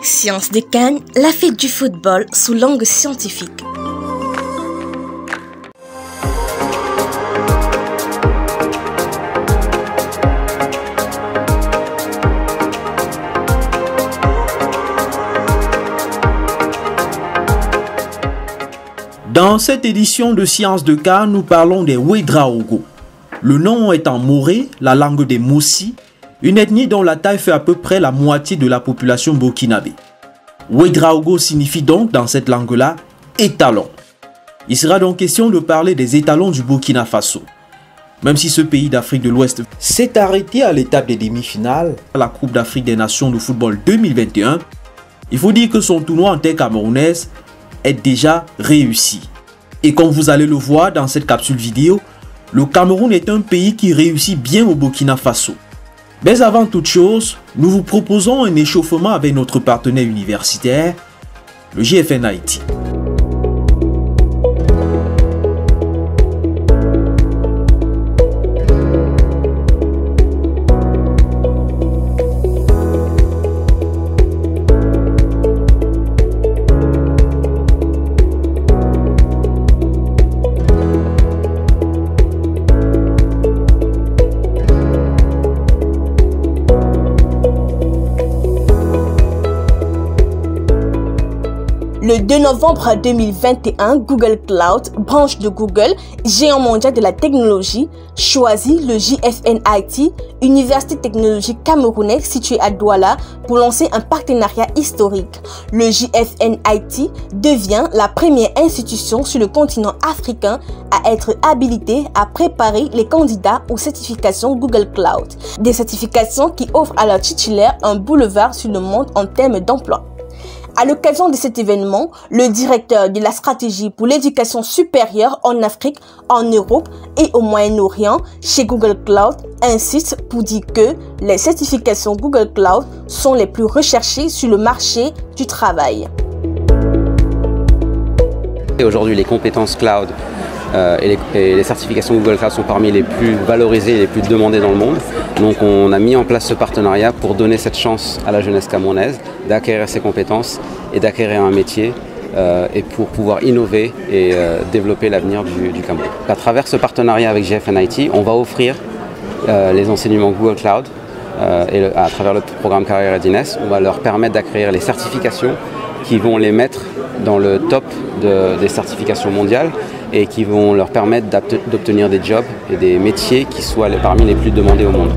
Science de Cannes, la fête du football sous l'angle scientifique. Dans cette édition de Science de Cannes, nous parlons des Ouédraogo. Le nom est en moré, la langue des Moussi, une ethnie dont la taille fait à peu près la moitié de la population burkinabé. Ouédraogo signifie donc dans cette langue-là étalon. Il sera donc question de parler des étalons du Burkina Faso. Même si ce pays d'Afrique de l'Ouest s'est arrêté à l'étape des demi-finales à la Coupe d'Afrique des Nations de football 2021, il faut dire que son tournoi en terre camerounaise est déjà réussi. Et comme vous allez le voir dans cette capsule vidéo, le Cameroun est un pays qui réussit bien au Burkina Faso. Mais avant toute chose, nous vous proposons un échauffement avec notre partenaire universitaire, le GFN Haïti. Le 2 novembre 2021, Google Cloud, branche de Google, géant mondial de la technologie, choisit le GFN Haïti, université technologique camerounaise située à Douala, pour lancer un partenariat historique. Le GFN Haïti devient la première institution sur le continent africain à être habilitée à préparer les candidats aux certifications Google Cloud. Des certifications qui offrent à leurs titulaires un boulevard sur le monde en termes d'emploi. À l'occasion de cet événement, le directeur de la stratégie pour l'éducation supérieure en Afrique, en Europe et au Moyen-Orient chez Google Cloud insiste pour dire que les certifications Google Cloud sont les plus recherchées sur le marché du travail. Aujourd'hui, les compétences cloud et les certifications Google Cloud sont parmi les plus valorisées et les plus demandées dans le monde. Donc on a mis en place ce partenariat pour donner cette chance à la jeunesse camerounaise d'acquérir ces compétences et d'acquérir un métier et pour pouvoir innover et développer l'avenir du Cameroun. À travers ce partenariat avec GFN Haïti, on va offrir les enseignements Google Cloud et à travers le programme Carrière Readiness, on va leur permettre d'acquérir les certifications qui vont les mettre dans le top des certifications mondiales et qui vont leur permettre d'obtenir des jobs et des métiers qui soient parmi les plus demandés au monde.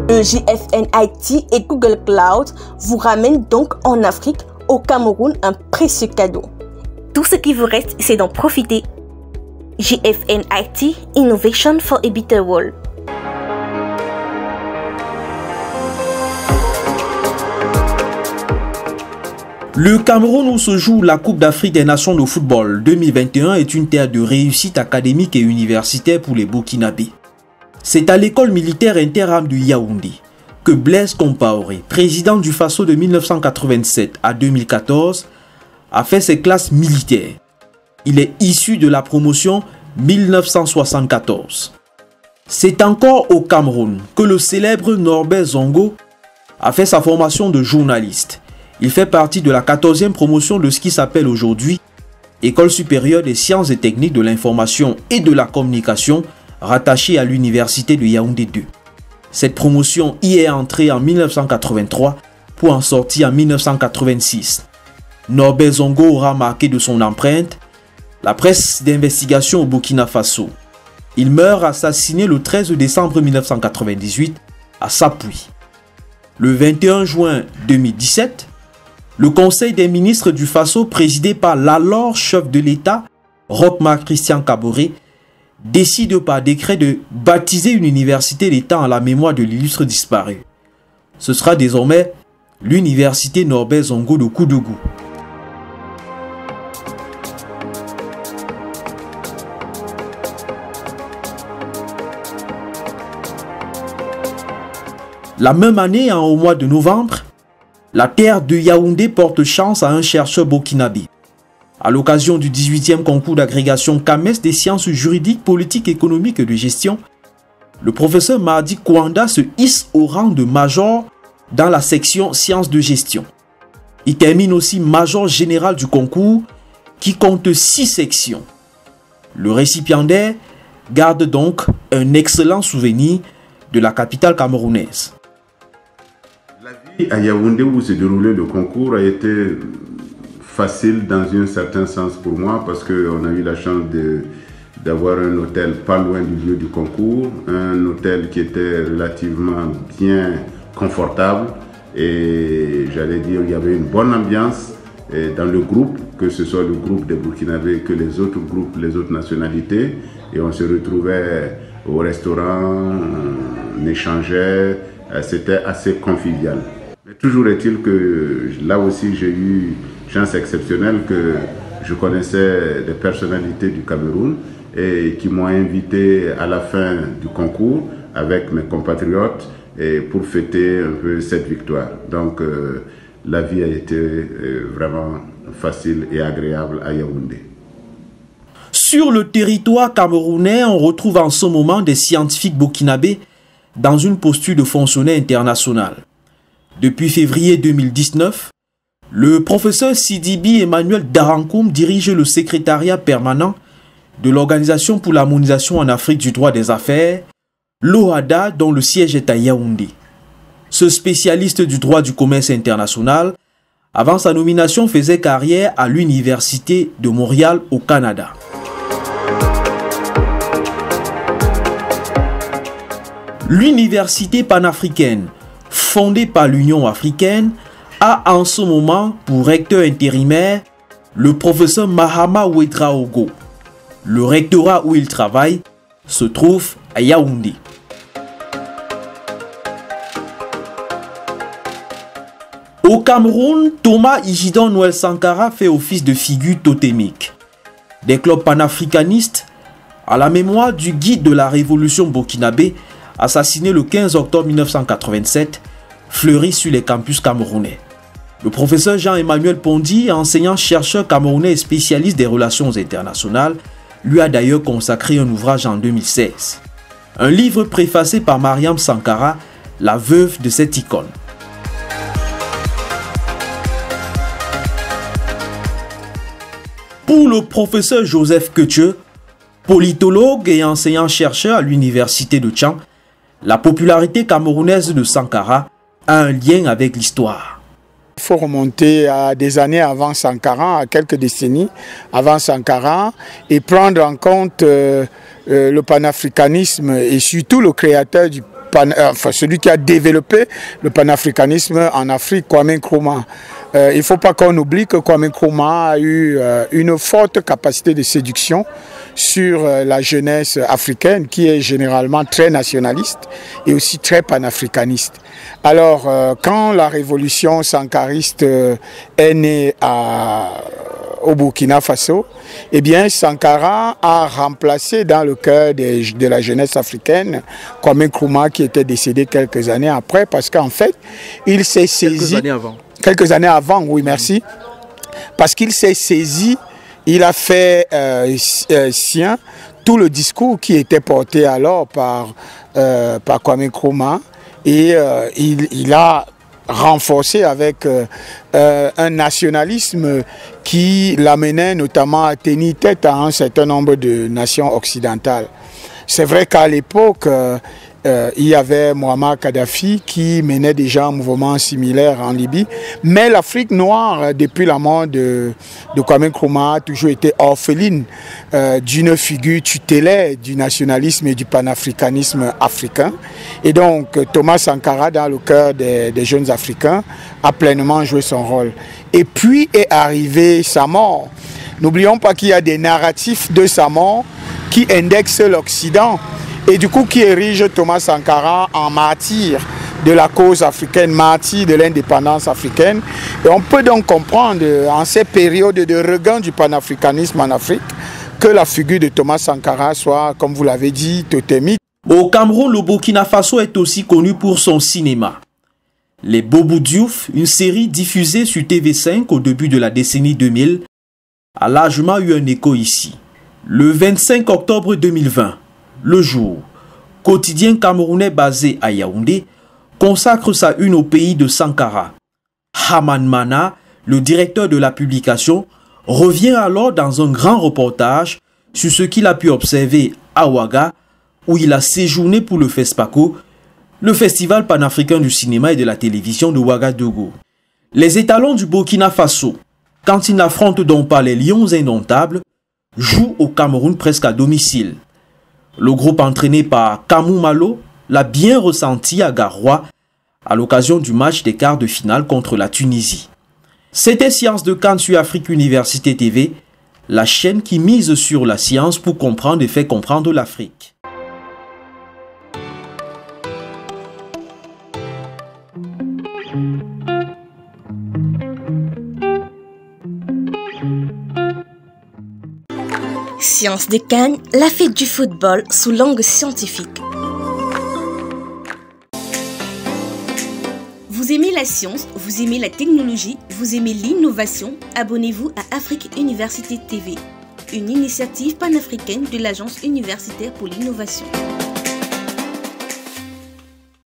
Le GFN Haïti et Google Cloud vous ramènent donc en Afrique, au Cameroun, un précieux cadeau. Tout ce qui vous reste, c'est d'en profiter. GFN Haïti, Innovation for a Better World. Le Cameroun où se joue la Coupe d'Afrique des Nations de football 2021 est une terre de réussite académique et universitaire pour les Burkinabés. C'est à l'école militaire interam de Yaoundé que Blaise Compaoré, président du Faso de 1987 à 2014, a fait ses classes militaires. Il est issu de la promotion 1974. C'est encore au Cameroun que le célèbre Norbert Zongo a fait sa formation de journaliste. Il fait partie de la 14e promotion de ce qui s'appelle aujourd'hui École supérieure des sciences et techniques de l'information et de la communication, rattachée à l'université de Yaoundé 2. Cette promotion y est entrée en 1983 pour en sortir en 1986. Norbert Zongo aura marqué de son empreinte la presse d'investigation au Burkina Faso. Il meurt assassiné le 13 décembre 1998 à Sapoui. Le 21 juin 2017, le Conseil des ministres du Faso, présidé par l'alors chef de l'État, Roch-Marc Christian Kaboré, décide par décret de baptiser une université d'État en la mémoire de l'illustre disparu. Ce sera désormais l'université Norbert Zongo de Koudougou. La même année, au mois de novembre, la terre de Yaoundé porte chance à un chercheur burkinabé. À l'occasion du 18e concours d'agrégation CAMES des sciences juridiques, politiques, économiques et de gestion, le professeur Mardi Kouanda se hisse au rang de major dans la section sciences de gestion. Il termine aussi major général du concours qui compte 6 sections. Le récipiendaire garde donc un excellent souvenir de la capitale camerounaise. La vie à Yaoundé où s'est déroulé le concours a été facile dans un certain sens pour moi parce qu'on a eu la chance d'avoir un hôtel pas loin du lieu du concours, un hôtel qui était relativement bien confortable et j'allais dire il y avait une bonne ambiance dans le groupe, que ce soit le groupe des Burkinabés que les autres groupes, les autres nationalités, et on se retrouvait au restaurant, on échangeait, c'était assez convivial. Mais toujours est-il que là aussi j'ai eu chance exceptionnelle que je connaissais des personnalités du Cameroun et qui m'ont invité à la fin du concours avec mes compatriotes et pour fêter un peu cette victoire. Donc la vie a été vraiment facile et agréable à Yaoundé. Sur le territoire camerounais, on retrouve en ce moment des scientifiques burkinabés dans une posture de fonctionnaire international. Depuis février 2019, le professeur Sidibi Emmanuel Darankoum dirige le secrétariat permanent de l'Organisation pour l'harmonisation en Afrique du droit des affaires, l'OHADA, dont le siège est à Yaoundé. Ce spécialiste du droit du commerce international, avant sa nomination, faisait carrière à l'Université de Montréal au Canada. L'Université panafricaine, fondée par l'Union africaine, a en ce moment pour recteur intérimaire le professeur Mahama Ouedraogo. Le rectorat où il travaille se trouve à Yaoundé. Au Cameroun, Thomas Igidan Noël Sankara fait office de figure totémique. Des clubs panafricanistes, à la mémoire du guide de la révolution burkinabé, assassiné le 15 octobre 1987, fleurissent sur les campus camerounais. Le professeur Jean-Emmanuel Pondy, enseignant-chercheur camerounais et spécialiste des relations internationales, lui a d'ailleurs consacré un ouvrage en 2016. Un livre préfacé par Mariam Sankara, la veuve de cette icône. Pour le professeur Joseph Ketche, politologue et enseignant-chercheur à l'université de Tchang, la popularité camerounaise de Sankara a un lien avec l'histoire. Il faut remonter à des années avant Sankara, à quelques décennies avant Sankara, et prendre en compte le panafricanisme et surtout le créateur du celui qui a développé le panafricanisme en Afrique, Kwame Nkrumah. Il ne faut pas qu'on oublie que Kwame Nkrumah a eu une forte capacité de séduction sur la jeunesse africaine qui est généralement très nationaliste et aussi très panafricaniste. Alors, quand la révolution sankariste est née au Burkina Faso, eh bien Sankara a remplacé dans le cœur de la jeunesse africaine Kwame Nkrumah qui était décédé quelques années après parce qu'en fait, il s'est saisi... Quelques années avant, oui, merci. Parce qu'il s'est saisi, il a fait sien tout le discours qui était porté alors par Kwame Nkrumah et il a renforcé avec un nationalisme qui l'amenait notamment à tenir tête à un certain nombre de nations occidentales. C'est vrai qu'à l'époque, il y avait Muammar Kadhafi qui menait déjà un mouvement similaire en Libye. Mais l'Afrique noire, depuis la mort de Kwame Nkrumah, a toujours été orpheline d'une figure tutélaire du nationalisme et du panafricanisme africain. Et donc Thomas Sankara, dans le cœur des jeunes Africains, a pleinement joué son rôle. Et puis est arrivée sa mort. N'oublions pas qu'il y a des narratifs de sa mort qui indexent l'Occident. Et du coup, qui érige Thomas Sankara en martyr de la cause africaine, martyr de l'indépendance africaine. Et on peut donc comprendre, en ces périodes de regain du panafricanisme en Afrique, que la figure de Thomas Sankara soit, comme vous l'avez dit, totémique. Au Cameroun, le Burkina Faso est aussi connu pour son cinéma. Les Bobou Diouf, une série diffusée sur TV5 au début de la décennie 2000, a largement eu un écho ici. Le 25 octobre 2020, Le Jour, quotidien camerounais basé à Yaoundé, consacre sa une au pays de Sankara. Haman Mana, le directeur de la publication, revient alors dans un grand reportage sur ce qu'il a pu observer à Ouaga, où il a séjourné pour le FESPACO, le Festival panafricain du cinéma et de la télévision de Ouagadougou. Les étalons du Burkina Faso, quand ils n'affrontent donc pas les lions indomptables, jouent au Cameroun presque à domicile. Le groupe entraîné par Kamou Malo l'a bien ressenti à Garoua à l'occasion du match des quarts de finale contre la Tunisie. C'était Sciences de Cannes sur Afrique Université TV, la chaîne qui mise sur la science pour comprendre et fait comprendre l'Afrique. Sciences de Cannes, la fête du football sous l'angle scientifique. Vous aimez la science, vous aimez la technologie, vous aimez l'innovation, abonnez-vous à Afrique Université TV, une initiative panafricaine de l'Agence universitaire pour l'innovation.